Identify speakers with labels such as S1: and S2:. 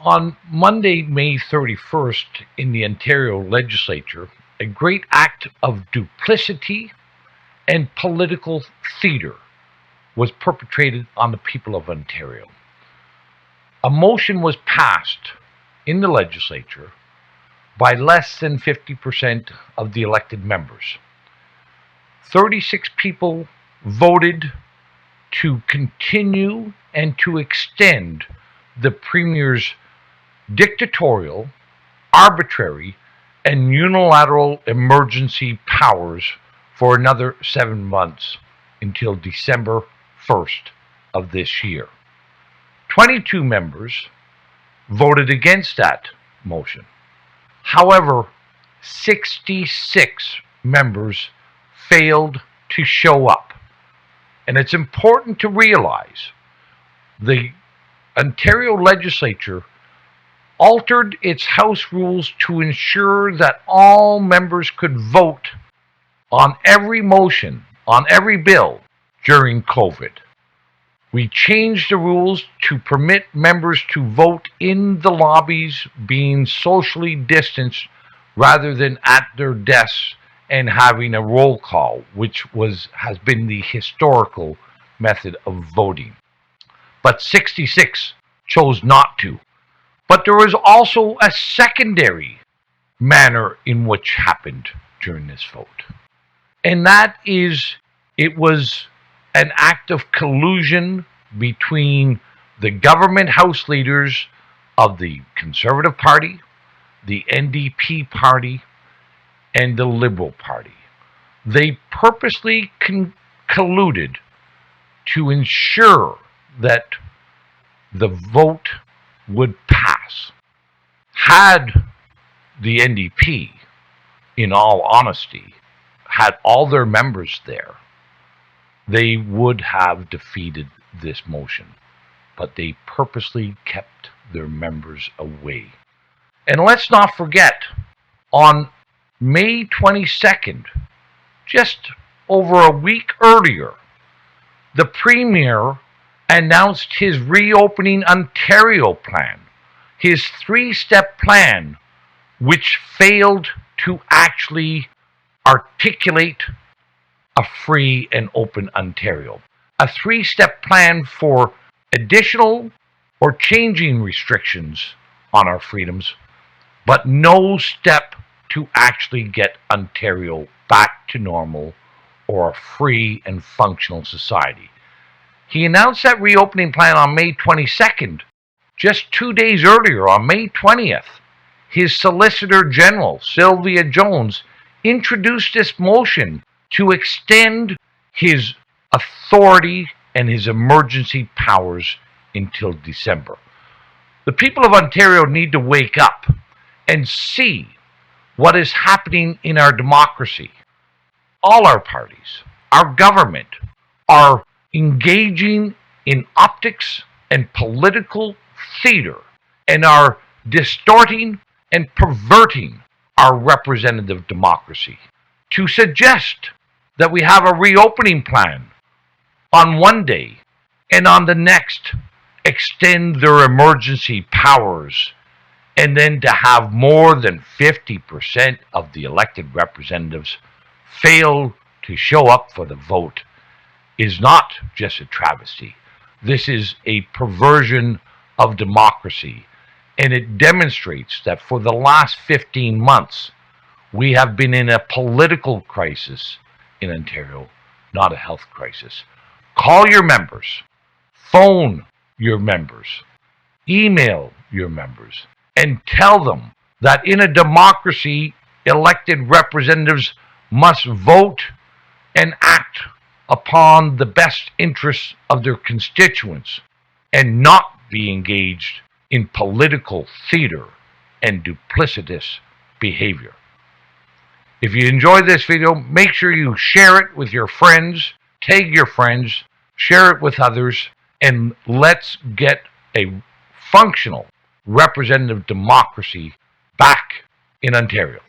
S1: On Monday, May 31st, in the Ontario legislature, a great act of duplicity and political theater was perpetrated on the people of Ontario. A motion was passed in the legislature by less than 50% of the elected members. 36 people voted to continue and to extend the Premier's dictatorial, arbitrary, and unilateral emergency powers for another 7 months until December 1st of this year. 22 members voted against that motion. However, 66 members failed to show up. And it's important to realize the Ontario legislature altered its House rules to ensure that all members could vote on every motion, on every bill during COVID. We changed the rules to permit members to vote in the lobbies, being socially distanced rather than at their desks and having a roll call, which has been the historical method of voting. But 66 chose not to. But there was also a secondary manner in which happened during this vote. And that is, it was an act of collusion between the government House leaders of the Conservative Party, the NDP Party, and the Liberal Party. They purposely colluded to ensure that the vote would pass. Had the NDP, in all honesty, had all their members there, they would have defeated this motion. But they purposely kept their members away. And let's not forget, on May 22nd, just over a week earlier, the Premier announced his Reopening Ontario plan, his 3-step plan, which failed to actually articulate a free and open Ontario. A 3-step plan for additional or changing restrictions on our freedoms, but no step to actually get Ontario back to normal or a free and functional society. He announced that reopening plan on May 22nd. Just 2 days earlier, on May 20th, his Solicitor General, Sylvia Jones, introduced this motion to extend his authority and his emergency powers until December. The people of Ontario need to wake up and see what is happening in our democracy. All our parties, our government, are engaging in optics and political theater and are distorting and perverting our representative democracy. To suggest that we have a reopening plan on one day and on the next extend their emergency powers, and then to have more than 50% of the elected representatives fail to show up for the vote, is not just a travesty. This is a perversion of democracy, and it demonstrates that for the last 15 months, we have been in a political crisis in Ontario, not a health crisis. Call your members, phone your members, email your members, and tell them that in a democracy, elected representatives must vote and act upon the best interests of their constituents and not be engaged in political theater and duplicitous behavior. If you enjoyed this video, make sure you share it with your friends, tag your friends, share it with others, and let's get a functional representative democracy back in Ontario.